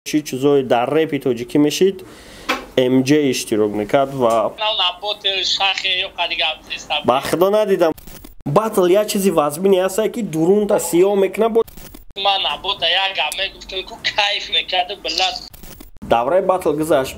چی چیزای در رپ تاجیکی میشید ام جی اشتراک میکرد و با خدا ندیدم باتل یه چیزی وزبینی هسته که درون تا سیاه میکنه با من نبوده یک همه گفتم که کیف میکرده بلد دورای باتل گذشت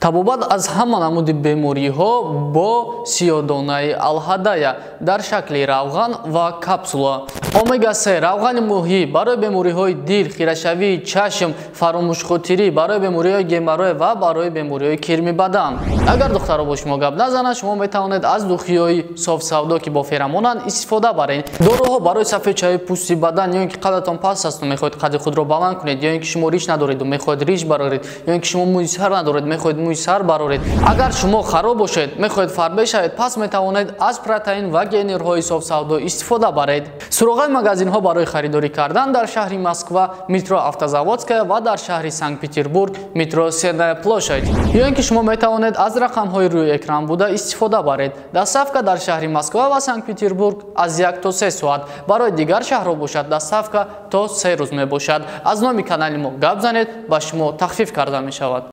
табобат аз ҳама намуди бемориҳо бо сиёдонаи алҳадая дар шакли равған ва капсула. Омега-3 равғани муҳӣ барои бемориҳои дил, хирашавии чашм, фаромӯшхотирӣ, барои бемориҳои геморрой ва барои бемориҳои кирми бадан. Агар духтаро бо шумо гап назанад, шумо метавонед аз духиҳои софсавдо ки бо феромонанд истифода баред. Доруҳо барои сафедчаҳои пӯсти бадан, ё ин ки қадатон паст асту мехоҳед қадди худро баланд кунед, ё ин ки шумо риш надоред ва мехоҳед риш бароред, ё ин ки шумо мӯи сар надоред, мехоҳед мӯи сар бароред. Агар шумо хароб бошед, мехоҳед фарбе шавед, пас метавонед аз протеин ва генерҳои софсавдо истифода баред. Суроғи магазинҳо барои харидорӣ кардан дар шаҳри Москва метро Автозаводская ва дар шаҳри Санкт-Петербург метро Сенная площадь. Ё ин ки шумо метавонед аз рақамҳои рӯи экран буда истифода баред. Доставка дар шаҳри Москва ва Санкт-Петербург аз 1 то 3 соат, барои дигар шаҳрҳо бошад доставка то 3 рӯз мебошад. Аз номи канали мо гап занед, ба шумо тахфиф карда мешавад.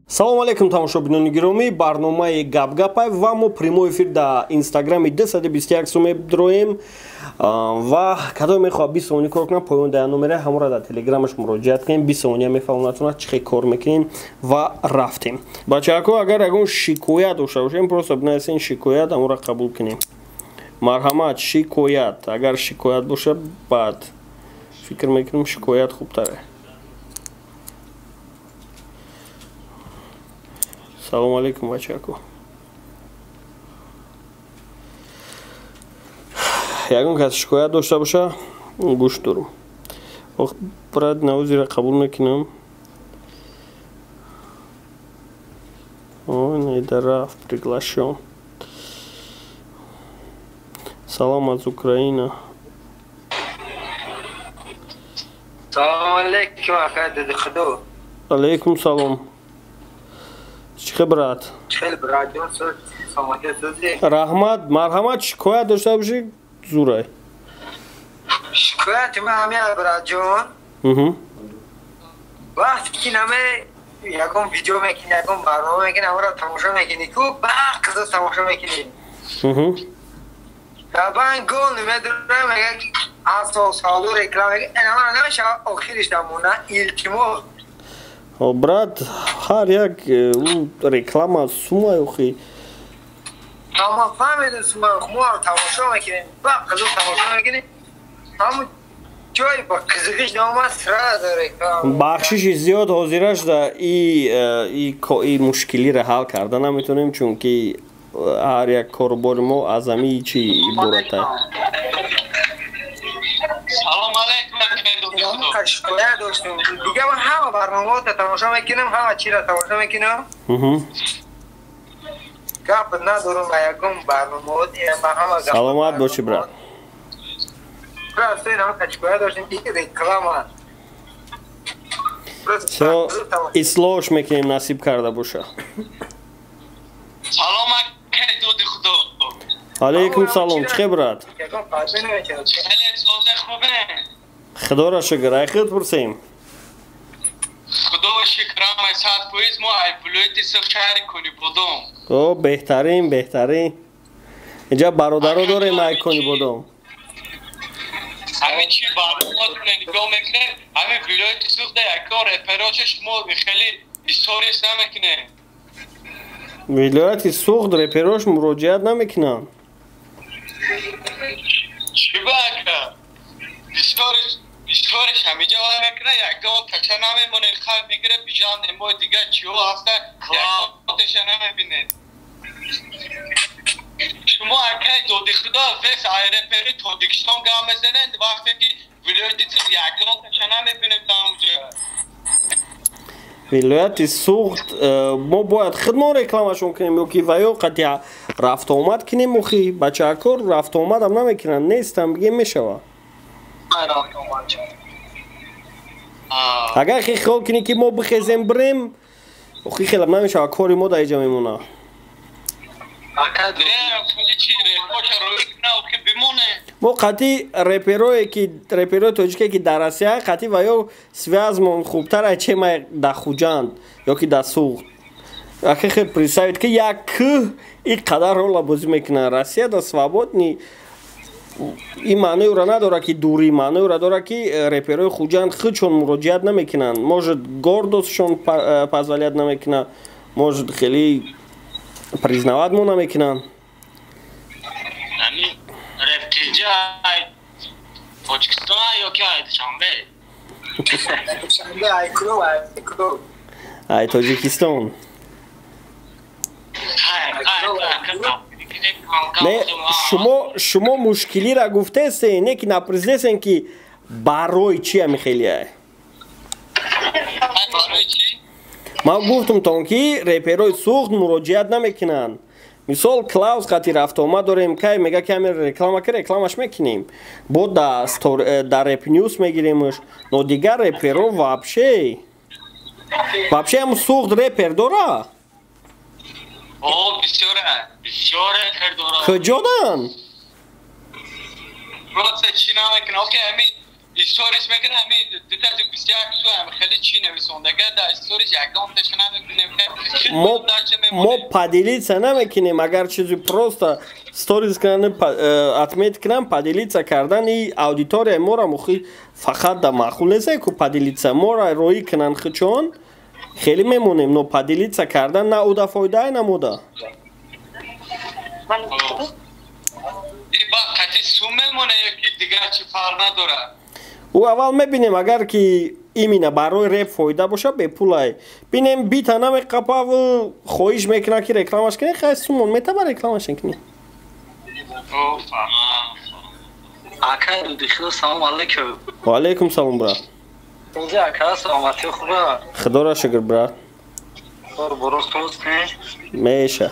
салому алейкум тамошобинони гиромӣ, барномаи гап-гапай ва мо прямой эфир дар инстаграми 221 мебдроем ва кадом мехоҳад 20 сони кор кунам поён дар номераи ҳамора дар телеграмаш муроҷиат кунем 20 сония мефаҳмонатонад чӣ кор мекунем ва рафтем. Бачаҳако агар ягон шикоят дошта бошем просто бинависен шикоят ҳамора қабул кунем. Марҳамат шикоят, агар шикоят боша баъд фикр мекунем шикоят хубтаре. Салому алейкум бачаҳако. Ягон кас шикоят дошта боша гӯш дорум. Вақт брат навозира қабул мекунам. Ой, недарафт приглашен. Салам аз Украина. Салам алейкум, ака деди худо. Алейкум салом. Чӣ брат? Чил брат, ҷон сӯз, саломатӣ сӯзи. Раҳмат, марҳамат шикоят дошта бошӣ зурай. Шикояти ман ҳамин брат ҷон. Вақте ки наме ягон видео мекунӣ, ягон барнома мекунӣ, ҳамаро тамошо мекунӣ, ку бақ қиза тамошо мекунӣ. Табан гол медурам, мега ки асол саолу реклама мега, ин ҳамаро намешава охириш дамона илтимос. Брат, ҳар як реклама сумай охи. Ама фаҳмиди сумай хуморо тамошо мекунем, бақ қиза тамошо мекунем. ҳамун ҷои ба қизиғиш намоад сразу реклама. Бахшиши зиёд ҳозира шуда и мушкилиро ҳал карда наметавонем, чунки ҳар як корубори мо аз ҳамин чӣ ибората. Салому алейкум. Шикоят доштем. Дига ман ҳама барномаҳоро тамошо мекунам, ҳама чиро тамошо мекунам. Гап надорам ба ягон барномаҳо, ба ҳама гап. Саломат бошӣ брат. Брат, сен ҳама шикоят доштем, ин реклама. Всё ислоҳш мекунем насиб карда боша. Салом ака доди худо. Алейкум салом, чӣ брат? Ягон фарқи намекунад. Хеле соза хубе. Худоро шукр, ай худ пурсем. Худо шукр, ама саат поиз мо ай булоти сих шаҳри куни бодом. О, беҳтарин, беҳтарин. Инҷа бародаро дорем ай куни бодом. ҳамин чӣ барномаҳо нигоҳ мекунем, ҳамин вилояти сух да якон репероҷа шумо хеле историяс намекунем. Вилояти суғд реперош муроҷиат намекунанд. Чӣ ба ака? Историяш ҳамиҷа ва мекуна, якон тача намемонед, хаб мегирад биҷан немои дига чиҳо ҳаста, якотеша намебинед. шумо акай доди худо вес ай репери Тоҷикистон гам мезанед, вақте ки вилояти суғд якон тача намебинед даунҷа. Вилояти суғд мо бояд хидмо рекламашон кунем ё ки ва ё қати рафтуомад кунем охи бачаҳакор рафтуомадам намекунанд нестам бигем мешава. Агар хиёл кунӣ ки мо бихезем бирем охи хелам намешава кори мо дар иҷа мемона. акад خیلی چی رفاش روی کنه که بمونه мо қати реперои тоҷике ки дар Россия қати ва ё связмон хубтар чема да хуҷанд ё ки да суғд аки хел представит ки як кӯҳ ин қадар рола бозӣ мекунад Россия да свободни ин маъноиро надорад ки дурӣ маъноиро дорад ки реперои хуҷанд худшон муроҷиат намекунанд может гордостшон позволят намекунад может хеле признават мо намекунанд یعنی Rap.Tj Tojikiston یا که شنبه شنبه айкро ай Тоҷикистон не шумо мушкилиро гуфтестен не ки напризидестен ки барои чи амихелия ман гуфтумтон ки реперои суғд муроҷиат намекунанд мисол клаус қати рафтуомад дорем кай мега каме реклама ки рекламаш мекунем бо да реп ньюс мегиремш но дигар реперо вообще ҳам суғд репер дора بسیار رپر داره کجادن راست چی نمیکنه اوکی همین استوریز میکنه همین دیتا تو 21 سو هم خیلی چی نویسونده در استوریز اکانتش نمیکنه ما поделиться نمیکنیم اگر چیزی просто stories کنن اتمیت کنن поделиться کردن ای аудитория ما را مخی فقط در معقول نیست که поделиться ما را روی کنن خچون خیلی میمونیم نو поделиться کردن نه او دا فایده نموده با قطعی سوممونه یکی دیگر چی فرق نداره او اول میبینیم اگر که ایمینه برای رپ فایده باشه به پولای بینیم بیتا نمیقپا و خواهیش میکنه که رکلامش کنی خیلی سومون میتبه رکلامش کنی اکا دو سلام علیکم و علیکم سلام برات اینجا اکا سلامتی خوبه خدا را شکر برات برست کنی میشه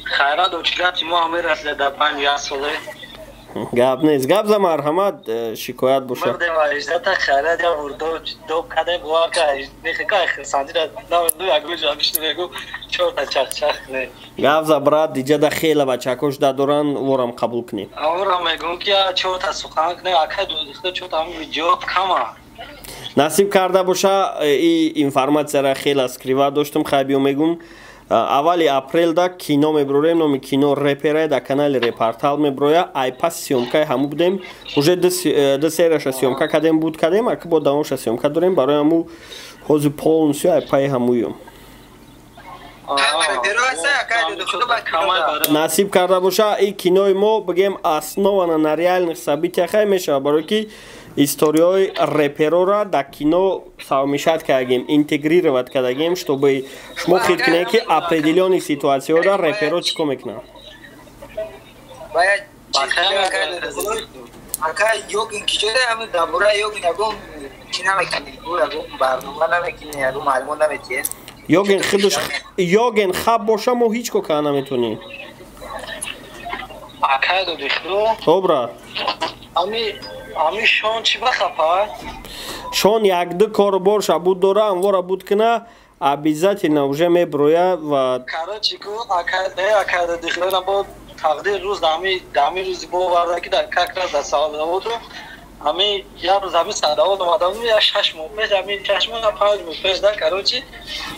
خیرات اوچگاتی ما همه رسله در 5 ساله گاب نیست گاب za marhamat شکایت باشه مرد واجدت خیرات یا وردو دو کده بوا که نخکای ساندی را دو اگو جامش نگو چورتا چخ نه گاب za برات دیجا دا خیلی بچکوش دا دوران ورم قبول کنیم اورم میگم که چورتا سخن کنه اکا دو دسته چورتا همین جواب کما نصیب کرده باشه این اینفارماسیا را خیلی اسکریوا داشتم خیلی میگم اولی اپریل دا кино меброрем номи кино репере да канали репортал меброя айпас съёмкаи ҳаму будем уже ду серияша съёмка кардем буд кардем аки бо давомша съёмка дорем барои ҳаму ҳозир полностью айпаи ҳамуюм насиб карда боша ин кинои мо бигем основана на реальных событиях мешава барое ки историёи реперора дар кино совмещать кардагем интегрировать кардагем чтобы шумо хид кунед ки определённи ситуатсияҳода реперо чӣ кор мекунад ёген хаб боша мо ҳеҷ кор карда наметонем брат ами шон чи бахапа шон як-ду корборша буд дора амвора буд кина обязательно уже меброя ва короче ку акада дихлона бо тақдир рӯз дами рӯзи боварда ки дар какра да саодаводу ами як рӯз ами саодавод омадам я 6 моҳ пеш ами 6 моҳ 5 моҳ пеш да короче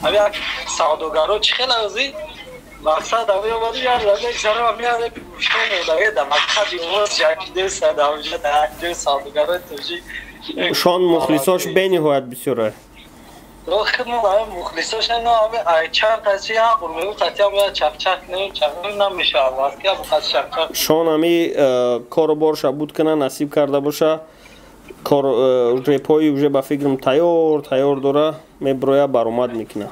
ами як саодогаро чи хела рӯзи мақсад ами омаду як рӯз зара ами як шон дага да мактаби оз якиде саодавоҷа да як саодогаро тӯжи шон мухлисош бениҳоят бисёра مخلصاش نه ای چند تاسی ها برمیو تاسی هم چاق نمیشه واسه ابو چاق شون همی کارو برشه بود کنه نصیب کرده باشه کار رپای уже با فکرم تیار داره میبرویا برآمد میکنه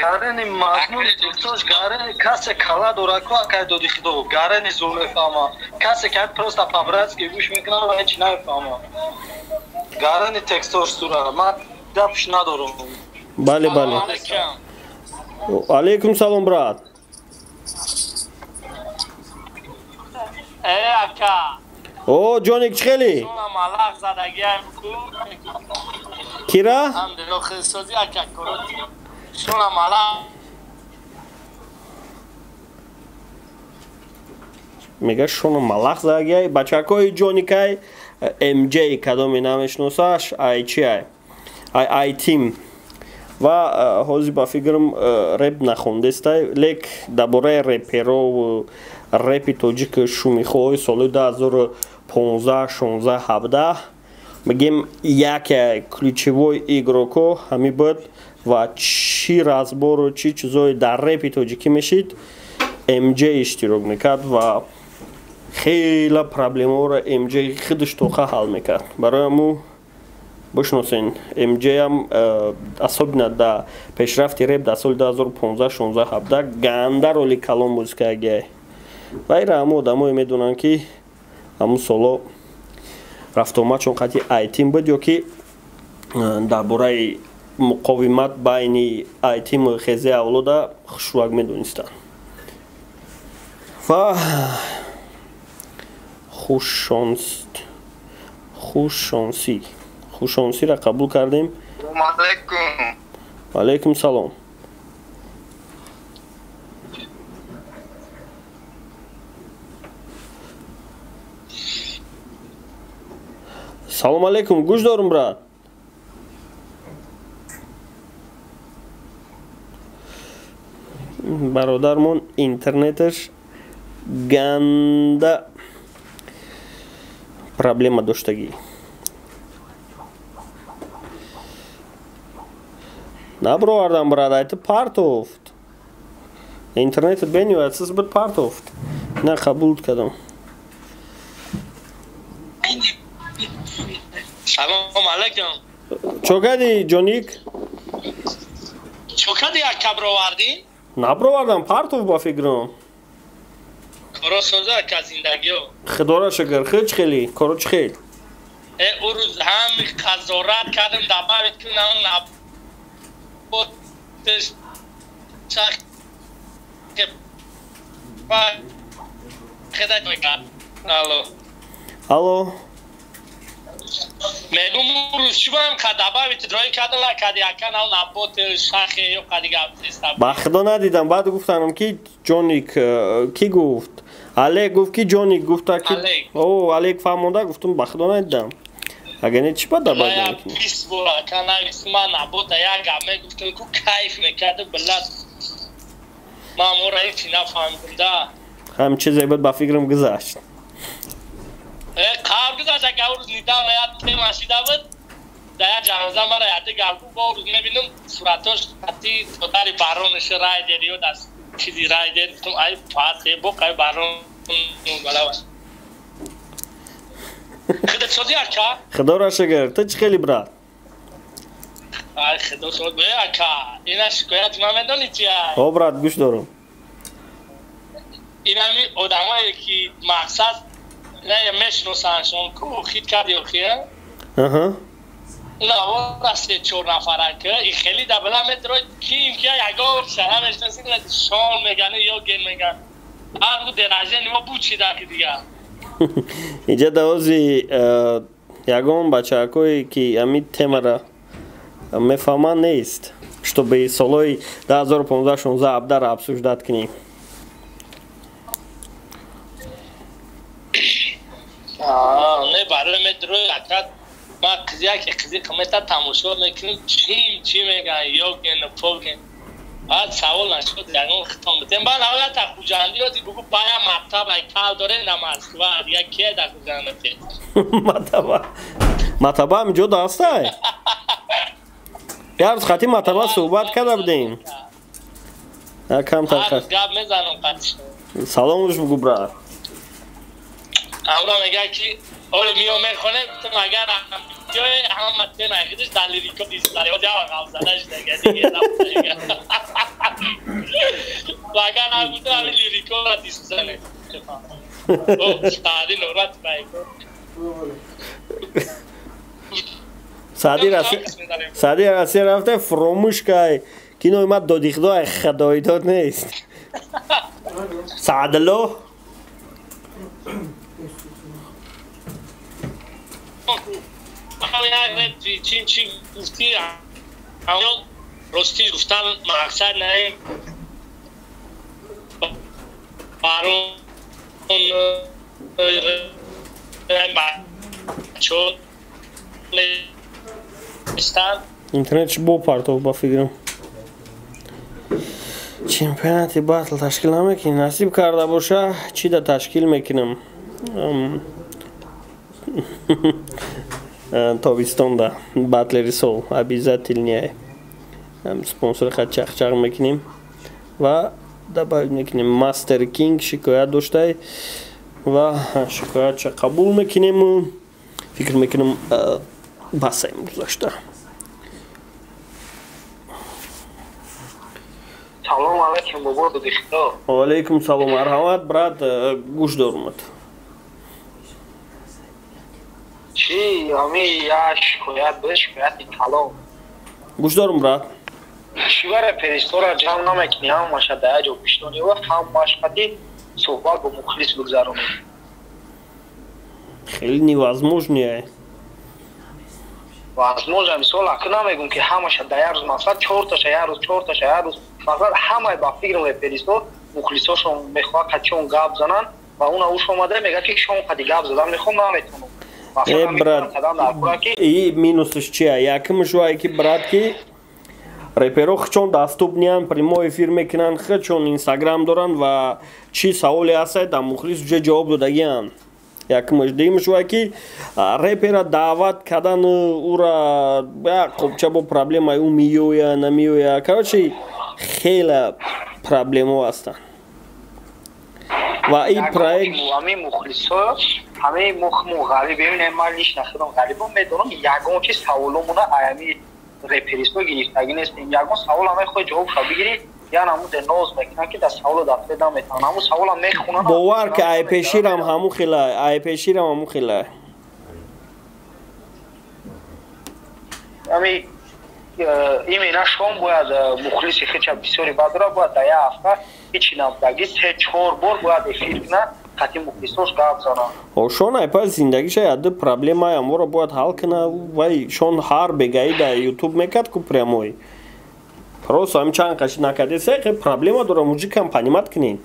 گارن مضمون دوستاش گارن کاسه کلا داره کو که دو دیخدو گارن زول فاما کاسه که پروستا پابراس که گوش میکنه و هیچ نمیفهمه گارن تکستور سورا ما دفش ندارم بله علیکم سلام برات ای اکا او جونیک چخلی مالک زدگی هم کو کیرا هم دلو خیلسازی اکا کروتی شونا مالک میگه شونو ملخ زاگی بچکای جونیکای ام جی کدومی نمیشناسش ای چی ای تیم و حاضی با فکرم رپ نخوندسته لیک درباره رپرها و رپ تاجیک شو میخوای سال 2015 16 17 میگیم یک کلیچوی ایگروکو همی بود و چی رازبار و چی چیزای در رپ تاجیکی میشید ام جی اشتراک میکرد و خیلی پرابلم ها را ام جی خودش توخه حل میکرد برای مو بشناسین ام جی هم اصابنا در پیشرفت رپ در سال 2015 16 17 گنده رولی کلام موزیکا گه و این را همه آدمایی میدونن که همون سالا رفت آمد چون قطعی ای تیم بود یا که درباره مقاومت بین ای تیم و خیزه اولاد خوشوک میدونستن و خوششانسی را قبول کردیم. علیکم. علیکم سلام. سلام علیکم گوش دارم برات. برادرمون اینترنتش گنده پرابلم داشتگی. نبروردم برادر تو پارت افت. اینترنت بینی و اساس بود پارت افت. نه قبول کردم. سلام علیکم. چوکادی جونیک؟ چوکادی یک کبر آوردی؟ نبروردم پارت افت با فکرم. کارا سوزه که زندگی خدا را شکر خیلی خیلی کارو چه خیلی او روز هم خزارت کردم دبایت کنم نبودش چخ که خدایت میکرد الو میگم روز شما هم که دبایت درایی کردم که یکن او نبود شخه یا قدیگه با خدا ندیدم بعد گفتنم کی جونیک کی گفت الک گفت کی جونیک گفت کی او الک فهمونده گفتم با خدا ندیدم اگه نه چی بعد دبای میکنی 20 بار کنه اسم نبود یک گام گفتم کو کیف میکرد بلد ما مورای چی نفهمیدم هم چیزی بود با فکرم گذشت کار گذاشت که روز نیدم یاد ماشیده بود در جنازه مرا یاد گالبو با روز میبینم صورتش خطی داری بارونش رای دیدی و دست چیزی رای دید تو ای فاته بو کای بارون بالا خدا چودی اکا خدا را شکر تو چه خیلی برات ای خدا شد به اکا اینا شکایت ما میدونی چیه او برات گوش دارم اینا می آدمایی که مقصد نه میشناسنشون کو خید کردی اوکیه اها نه واسه 4 نفره که این خیلی دبلا متر کیم که یگار شهر میشناسین شان میگن یا گن میگن هر درجه نیمه بوچی داکی دیگه اینجا دوازی یگان بچه‌هایی که امید تема را میفهمن نیست чтобы سالای 2015 16 17 را обсуждать کنیم نه برای متر اکاد ما قضیه کمیتا تماشا میکنیم چی میگن یا گن پوگن بعد سوال نشد یعنی ختم بتیم بعد نهایت خوجندی رو بگو بایا مطلب کال داره نماز و دیگه کی در خوجندی مطلب هم جو داسته یار خاطی مطلب صحبت کرده بودیم کم تاخت گپ میزنم قطش سلامش بگو برات اولا میگه که اول میو میخونه تو اگر جای هم متن نگیدش دلیلی کو دیست داره و جواب غلطش دیگه واقعا هم تو اول لیریکو را دیست زنه او سادی نورات بایکو سادی راسی رفته فراموش که کینو اومد دادیخدا خدایی داد نیست سعدالله چین گفتی همون راستی گفتن مقصد نه بارون چون استان اینترنتش بو پارتو با فکرم چمپیوناتی باتل تشکیل نمیکنی نصیب کرده باشه چی دا تشکیل میکنم تابستان دا باتلری سول обязательно спонсор خد چخ میکنیم و добавить میکنیم ماستر کینگ شکایت داشته و شکایت چه قبول میکنیم فکر میکنم بس امروز داشته سلام علیکم بابا دختر علیکم سلام مرحمت برات گوش دارم چی همی یا شکایت به شکایتی کلام گوش دارم برات شیوار پریستورا جمع نمیکنی هم مشهده جو پشتونی و هم مشهدی صحبت با مخلص بگذارونی خیلی невозможно возможно مثال اکنه میگم که همه شده یه روز مثلا 4 تا یه روز 4 تا یه روز مثلا همه با فکر پریستور مخلصاشون میخواه کچون گاب زنن و اون اوش اومده میگه که شما قدی گاب زدن میخوام نمیتونم брат и минусش чия яким жуай ки брат ки реперох чон даступниан прямой эфир мекунан х чон инстаграм доран ва чи саволи ҳастай да мухлис уҷа ҷавоб додагиан якимаш дим жуай ки репера даъват кардан ура қобча бо проблемаи ӯ миёя намиёя короче хеле проблемо ҳастанд ва ин проект همه مخمو غریب ببینم من نیش نخدم غریبم میدونم یگان چیز سوالمونه ایامی رپریستو گرفتگی نیستیم یگان سوال همه خود جواب شو بگیری یا نمود ناز میکنن که در سوال دفعه دم میتونن همون سوال هم میخونن باور که ای پیشیرم همون خیلی ای پیشیرم همون خیلی امی ایمینا شما باید مخلصی خیلی بسیاری بدره باید در یه هفته هیچی نبودگی 3-4 بار باید افیر کنن خطی مخلصوش گاب زنن شون ایپا زندگی شاید پرابلم های امورا باید حل کنه ولی شون هر بگایی در یوتیوب میکرد که پریموی просто همچنان قشی نکرده سه پرابلم داره موجی کمپانیمت کنین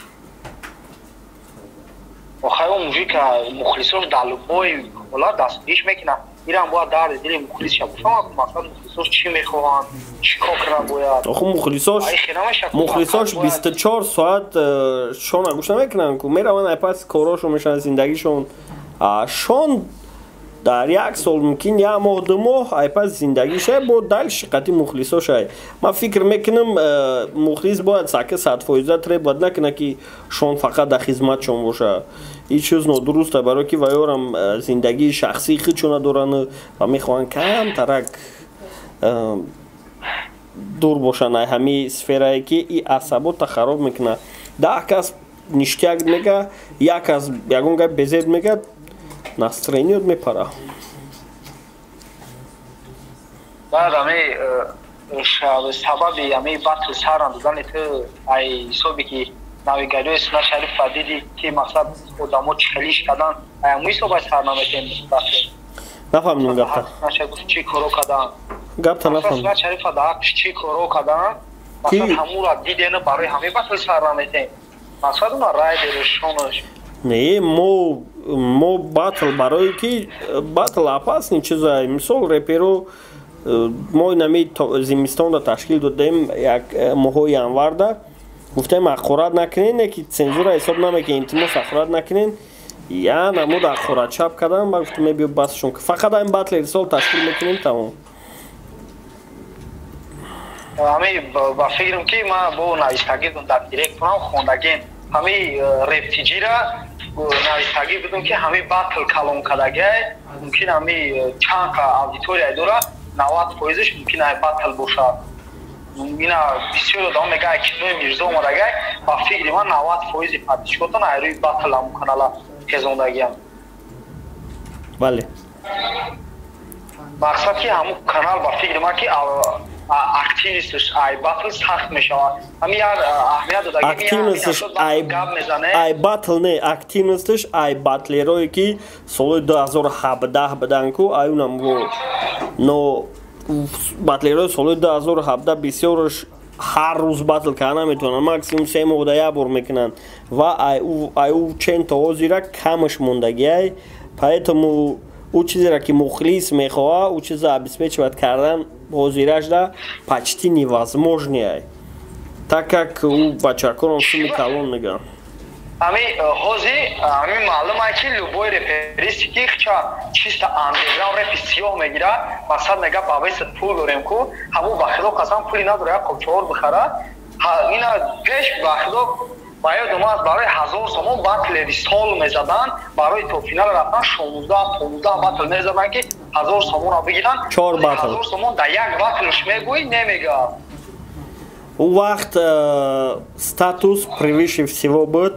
آخه اون موجی که مخلصوش دلوبای کلا دستیش میکنه ایران باید درد دلی مخلص شد شما مثلا مخلصوش چی میخواهن چی کار باید آخه مخلصاش 24 ساعت شون گوش نمیکنن که میروان ایپاس کاراشون میشن زندگیشون شون در یک سال ممکن یک ماه دو ماه ایپاس زندگیشه با دل شقتی مخلصاشه من فکر میکنم مخلص باید سکه 100% تری باید نکنه که شون فقط در خدمتشون باشه این چیز نادرسته برای که ویارم زندگی شخصی خودشون دارن و میخوان کم ترک دور باشن همین سفرهایی که این عصبات خراب میکنه 10 کس نیشتیک میگه یک کس یکون گه بزید میگه настроение میپره بعد همه سببی همه بطل سر اندازن تو ای حسابی که ناویگاریو اسنا شریف فدیدی که مقصد ادامو چلیش کردن همه حساب سرنامه تیم بطل نفهمیدم گفتا چی کارو کردن گفتا نفهمیدم اسنا شریف فدا چی کارو کردن مثلا همون را دیدن برای همه بطل سرنامه تیم مقصد اون رای درشونش نه مو باتل برای که باتل опасный چیزای مثال رپرو ما نمی زمستان را تشکیل دادیم یک ماهای انورده گفتیم اخورات نکنین که سنزور حساب نمیکنین انتماس اخورات نکنین یا نمود اخورات چپ کردن با گفتیم بیا بسشون که فقط این باتل ارسال تشکیل میکنیم تمام همه با فکرم که ما با نویستگی در دیرکت کنم خوندگیم همه Rap.Tj را نویستگی بدون که همه باتل کلام کردگه ممکن همه چند آدیتوری داره 90%ش ممکن आहे باتل باشه اینا بسیار دام میگه که میرزا اومدگه با فکر من 90% پارتیسیپاتون روی باتل هم کانال گزوندگیم بله مقصد که همون کانال با فکر من که اکتیویستش ای باتل سخت میشه همین یار اهمیت داده اکتیویستش ای باتل نه اکتیویستش ای باتلروی که سال 2017 بدن کو ایونم گو نو باتلروی سال 2017 بسیارش هر روز باتل کنه میتونن ماکسیموم 3 ماه یک بار میکنن ва ай ӯ чента ҳозира камаш мондагиай, поэтому ӯ чизеро ки мухлис мехоҳа, ӯ чиза обеспечивать кардан ҳозираш да почти невозможное, так как ӯ бачаконам суми калон меган. Ами ҳозир ами маълума ки любой реперисти ки хча чисто андеграунд репи сиёҳ мегира, масалан мега ба весат пул дорем ку, ҳаму ба худо қасам пули надора як қопчовор бихара, ина пеш ба худо ба ёдам аст барои 1000 сомон батлери сол мезадан, барои то финал рафтан 16-15 батл мезадан ки 1000 сомонро бигиран. 4 батл 1000 сомон да як батлш мегӯи немега. У вақт статус превыше всего буд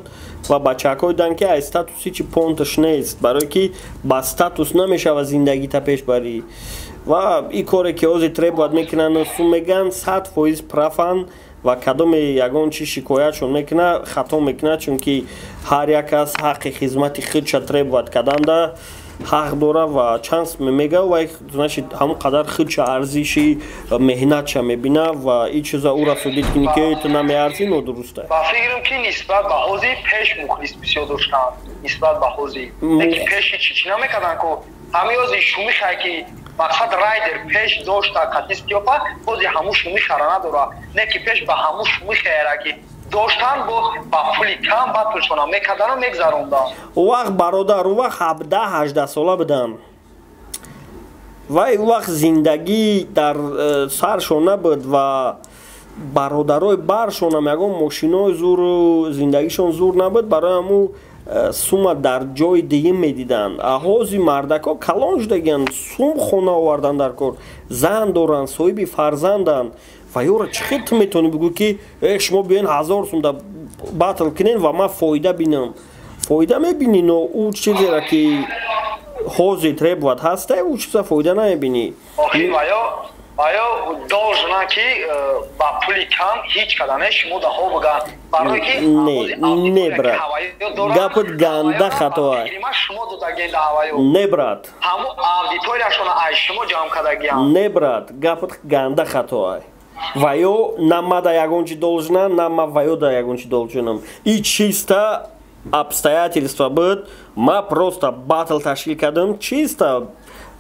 ва бачакҳои дан ки ай статуси чи понташ нест, барое ки ба статус намешава зиндагита пеш барӣ. Ва ин коре ки ҳозир требуад мекунанд сум меган 100% прафан ва кадоме ягон чи шикоятшон мекуна хато мекуна, чунки ҳар як кас ҳаққи хизмати худша требуад каданда ҳақ дора ва чанс мега ва значит ҳамон қадар худша арзиши меҳнатша мебина ва ин чиза ӯ расудид ки ки ту намеарзи нодуруст аст. Ба фикрам ки нисбат ба ҳозир пеш мухлис бисёр доштанд, нисбат ба ҳозир леки пеши чӣ намекарданд ку ҳамин ҳозир шумихае ки мақсад райдер пеш дошта катистиёпа ҳозир ҳамун шумихара надора, не ки пеш ба ҳамун шумихаера ки доштан ба пули кам батлшона мекардану мегзарондан. У вақт бародар ӯ вақт 17-18 сола будам ва ӯ вақт зиндагӣ дар саршон набуд ва бародарои баршонам ягон мошинои зуру зиндагишон зур набуд, барои ҳамун сума дар ҷои дигӣ медиданд. Ҳозир мардако калон шудагиянд, сум хона овардан дар кор, зан доранд, соҳиби фарзанданд ва ёра чӣ хел ту метавонӣ бигӯ ки шумо биёен 1000 сум да батл кунен ва ман фоида бинам. Фоида мебинӣ, но ӯ чизеро ки ҳозир требуад ҳаста, ӯ чиза фоида намебинӣ. Аё должна ки ба пули кам ҳеҷ кадаме шумо даҳо буган барое ки не брат, гапат ганда хато аст. Шумо додагенда ҳаваё не брат, ҳамун аудиторияшона ай шумо ҷамъ кардагиам. не брат, гапат ганда хато аст. Ва ё на ма да ягон чи должна, на ма ва ё да ягон чи должнам. И чисто обстоятельства буд, ма просто батл ташкил кардам, чисто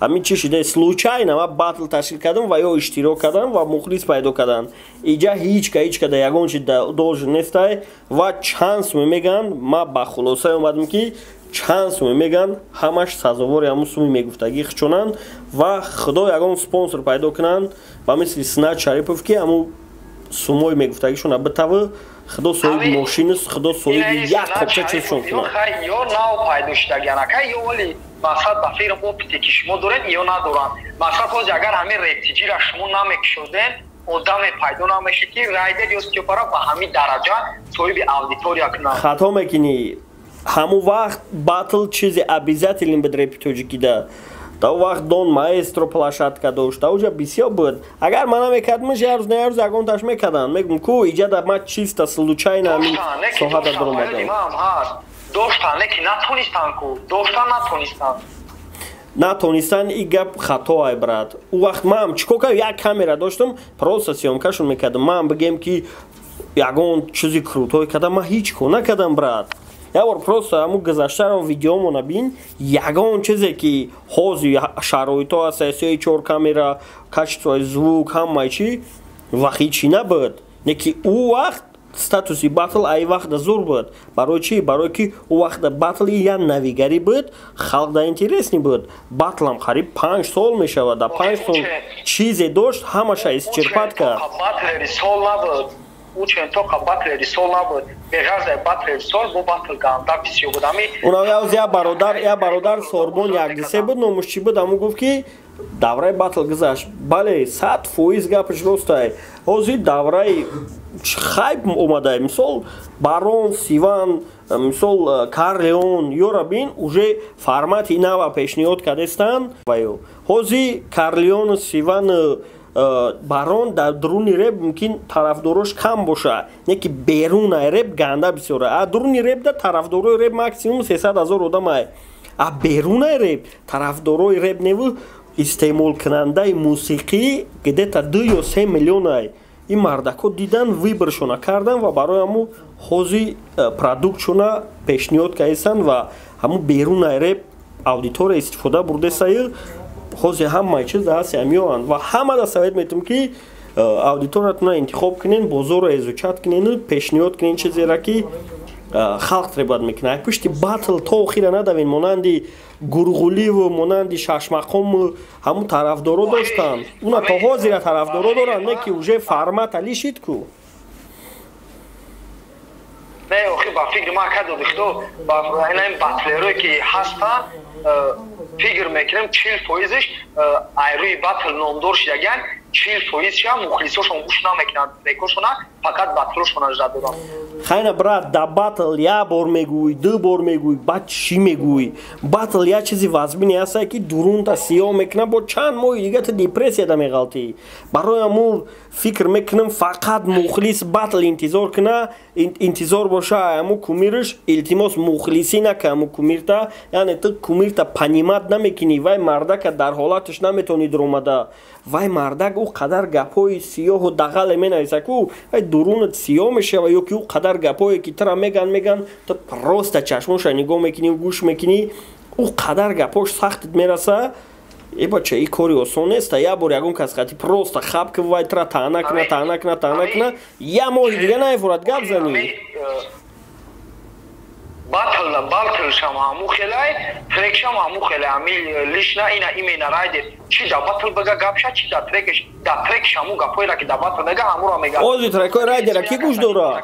ҳамин чи шуда случайно ма батл ташкил кардам ва ё иштирок кардам ва мухлис пайдо кардам. Иҷа ҳичка да ягон чи должен нестай ва чанс мемеган, ма ба хулосае омадам ки чанс мемеган ҳамаш сазовори ҳамун суми мегуфтагӣ хичонанд ва худо ягон спонсор пайдо кунанд ва мисли Снат Шарипов ки ҳамун сумои мегуфтагишона битава худо соҳиби мошинас, худо соҳиби як қопча чизшон кунад. Ё нав пайдо шудагиан ака ё вали мақсад ба фикрам опите ки шумо доред ё надоранд. Мақсад ҳозир агар ҳамин Rap.Tjра шумо намекушоден, одаме пайдо намешед ки райдер ё стёпара ба ҳамин дараҷа соҳиби аудитория кунад. Хато мекунӣ. Ҳамун вақт батл чизи обязателен буд Rap.Tj кида. Та вақт Дон Маэстро площадка дошт, та уҷа бисёр буд. Агар ман намекардам, ярӯз на ярӯз ягонташ мекардам. Мегум ку иҷада ма чисто случайно ҳамин соҳата даромадам. Доштан, леки натонистан ку. Доштан натонистан. Натонистан и гап хато ай брат. У вақт ман чикор кардам, як камера доштам, просто съёмкашон мекардам. Ман бигем ки ягон чизи крутой кардам, ман ҳеҷ кор накардам брат. Явор просто ҳамун Гзаштаро видеомо набин, ягон чизе ки ҳозир шароито аст, сеи 4 камера, качествои звук, ҳамаи чи вақт ҳечи набуд. Неки ӯ вақт статуси батл ай вақт зур буд. Барои чи? Барои ки ӯ вақт батли як навигарӣ буд, халқ да интересни буд. Батлам қариб 5 сол мешавад, да 5 сол чизе дошт, ҳамаша исчерпат кард. Батлери сол набуд. Учен тока батлери сол набуд. Беғаза батлери сол бо батл ганда бисёр буд. Уна я бародар Сорбон як дисе буд, номуш чи буд, ҳамун гуфт ки давраи батл Гзашт. Бале 100% гапш ростай. Ҳозир давраи хайп омадай. Мисол Барон, Сиван, мисол Карлеон, ёра бин уже формати нава пешниҳод кардестанд. Ҳозир Карлеон, Сиван, Барон дар дуруни реп мумкин тарафдорош кам боша, не ки берунаи реп ганда бисёра. А дуруни реп да тарафдорои реп максимум 300,000 одам ай. А берунаи реп тарафдорои реп неву истеъмолкунандаи мусиқӣ где-то 2 ё 3 миллион ай. این مردکو دیدن ویبرشونا کردن و برای همو حوزی پرادکشونا پیشنیاد کردن و همو بیرون رپ اودیتور استفاده برده سایه حوزی همه چیز هست همیان و همه دا سوید میتونم که اودیتورتون انتخاب کنین بازار رو ازوچات کنین پیشنیاد کنین چیزی را که خلق ترباد میکنه پشتی باتل تا اخیره ندوین مانندی گرگولی و مانندی ششمقام همون طرفدارو داشتن اونا تا حاضی را طرفدارو دارن نه که اوژه فرمت علی شید کو نه اخی با فکر ما کدو بخدو با این باتلروی که هستا فکر میکنم 40% ایروی باتل نامدار شدگن 40% شا مخلصوشون گوش نمیکنن ریکوشونا فقط باتلوشون اجرا دارن خیلی برات دا باتل یا بار میگوی دو بار میگوی بعد چی میگوی باتل یا چیزی وزبینی هسته که درون تا سیاه میکنه با چند ماه دیگه تا دیپرسی دا میغلطی برای همون فکر میکنم فقط مخلص باتل انتظار کنه انتظار باشه همو کمیرش التماس مخلصی نکه همو کمیرتا یعنی تو کمیرتا پنیمت نمیکنی وای مردک در حالتش نمیتونی درومده وای مردک او قدر گپای سیاه و دغل مینایسه که وای درونت سیاه میشه و یا که او قدر گپایی که ترا میگن تو پروست چشموش نگاه میکنی و گوش میکنی او قدر گپاش سختت میرسه ای بچه ای کاری آسان نیست یا بار یکم کس خطی پروست خب که وای ترا تانه کنه یا ماه دیگه نایفورد گپ زنی باتل شما همو خیلی ترک شما همو خیلی امی لیشنا اینا ایمین رایدر چی دا باتل بگا گپشا چی دا ترک شما گپوی را که دا باتل بگا همو را میگا اوزی ترکای رایدر کی گوش داره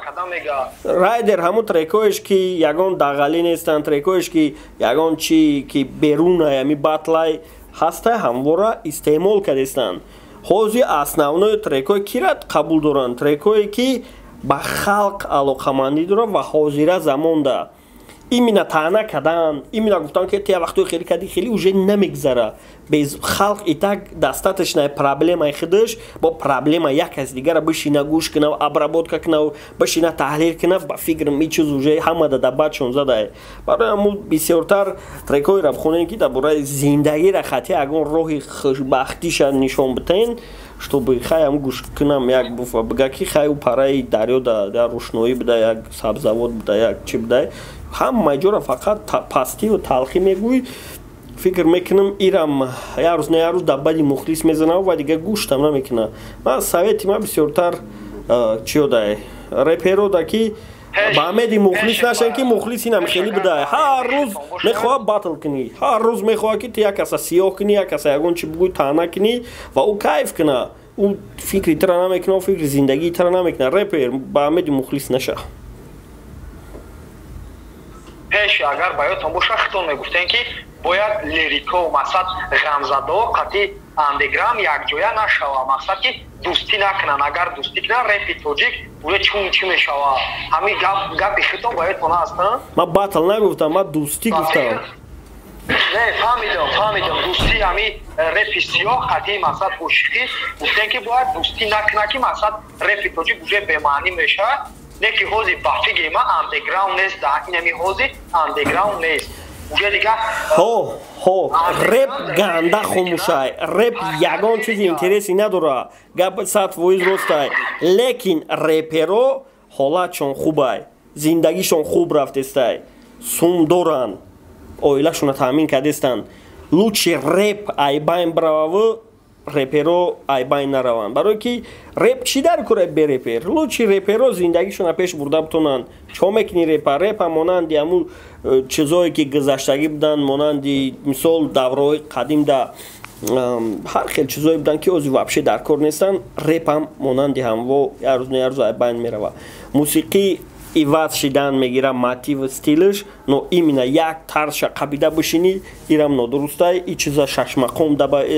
رایدر همو ترکایش که یگان دغلی نیستن ترکایش که یگان چی که بیرون همی باتلای هسته همواره استعمال کردستن حوزی اصناونای ترکای کی را قبول دارن ترکایی که با خلق علاقمندی داره و حاضره زمان ده ایمینا تانه کردن ایمینا گفتن که تیا وقتی خیلی کردی خیلی اوجه نمیگذره بیز خلق ایتاک دستاتش نه پرابلم خودش با پرابلم یک از دیگر بشینه گوش کنه و ابرابود کنه و بشینه تحلیل کنه با فکر می چیز اوجه همه ده دباتشون زده برای همون بسیارتر ترکای رب خونه که درباره زندگی را خطی اگه روحی خوشبختیش نشون بتین чтобы хаям гуш кунам як буфа бага ки хаю параи дарё да рӯшноӣ буда як сабзавот буда як чи буда ҳама ҷора фақат пастиву талхӣ мегӯй фикр мекунам ирам як рӯз не як рӯз даббади мухлис мезанам ва дига гӯштам намекуна ман совети ма бисёртар чи ёдай реперо да ки ба амеди мухлис нашан ки мухлис инам хеле буда ҳар рӯз мехоҳад баттл кунӣ ҳар рӯз мехоҳад ки ту як каса сиёҳ кунӣ як каса ягон чи бугӯй таъна кунӣ ва ӯ кайф куна ӯ фикри тара намекуна фикри зиндагии тара намекуна репер ба амеди мухлис наша пеш агар ба ёдтон боша хитон мегуфтем ки бояд лирико мақсад ғамзадо қатъи андеграм якҷоя нашава мақсад ки дӯстӣ накунан агар дӯстӣ кунан репи тоҷик ӯе чун чӣ мешава ҳамин гапи хитон ба ёдтон аст ман баттл нагуфтам ман дӯстӣ гуфтам не фаҳмидам дӯстӣ ҳамин репи сиёҳ қатъи мақсад ошиқӣ гуфтем ки бояд дӯстӣ накуна ки мақсад репи тоҷик уже бемаънӣ мешавад не ки ҳози ба фикри ман андеграунд нест инами ҳози андеграунд нест реп ганда хомӯшай реп ягон чизи интереси надора гап 100% ростай лекин реперо ҳолатшон хубай зиндагишон хуб рафтестай сум доран оилашона таъмин кардестан лучши реп айбайн брававу реперо айбайн нараванд барое ки реп чӣ дар кӯра бе репер лучши реперо зиндагишона пеш бурда битонанд чо мекунӣ репа монанди ҳамун чизое ки гзаштагӣ будан монанди мисол давраи қадим да ҳар хел чизое будан ки ҳозир вообще дар кор нестанд репам монанди ҳамво як рӯз не як рӯз айбайн мерава мусиқӣ иваз шидан мегира мотив стилш но именно як тарша қабида бишини ирам нодурустай и чиза шашмақом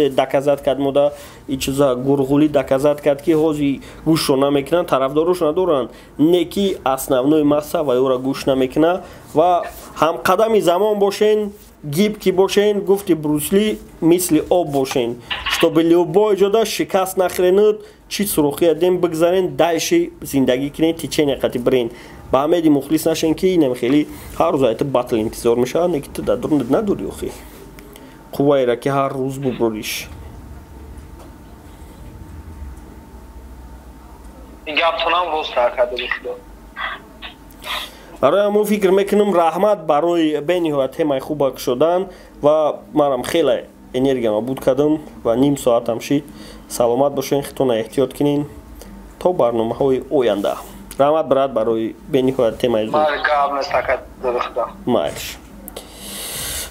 даказат кард мода и чиза гурғули даказат кард ки ҳози гӯшро намекунанд тарафдорош надоранд не ки основной масса ва ёра гӯш намекуна ва ҳамқадами замон бошен гибки бошен гуфти брусли мисли об бошен чтобы любой ҷода шикаст нахӯред чӣ сурохи адем бигзарен дайши зиндагӣ кунед течение қати бирен ба амеди мухлис нашен ки инам хеле ҳар рӯз айта баттл интизор мешавад не ки ту дар дурнат надори охи қувваера ки ҳар рӯз буброриш گپتونم باز کرده بخدا برای همون فکر میکنم رحمت برای بینی‌ها تمای خوب شدن و منم خیلی انرژیم بود کردم و نیم ساعت هم شد سلامت باشین خودتون احتیاط کنین تا برنامه‌های آینده رحمت برات برای بینی‌ها تمای زود گپ نسکت بخدا مایش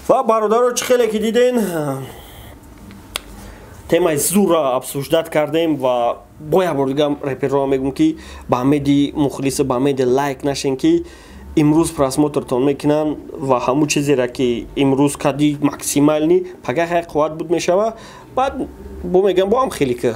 و برادرها چه خیلی که دیدین تمای زور را обсуждать کردیم و باید بردگم رپرها میگم که با امیدی مخلص با امید لایک نشین که امروز پراسموترتون میکنن و همون چیزی را که امروز کردی مکسیمال نی پگه خیلی قوت بود میشوه بعد میگم با هم خیلی که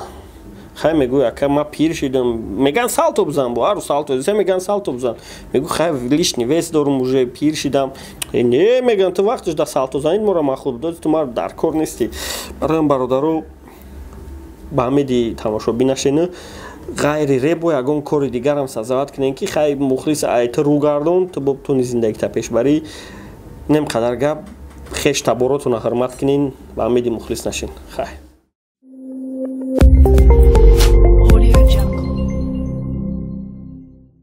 خیلی میگوی که ما پیر شدم میگن سالتو بزن با هر سالتو بزن میگن سالتو بزن میگو خیلی لیشنی ویس دارم уже پیر شدم نه میگن تو وقتش در سالتو زنید مرا مخوب داد تو ما در کار نیستی برای برادرو با امیدی تماشابی نشینه غیر ریب و یگان کار دیگر هم سزاوت کنین که خیلی مخلص ایت رو گردون تو بتونی زندگی تا پیش بری نم قدر گپ خیش تباراتون حرمت کنین با امیدی مخلص نشین خیلی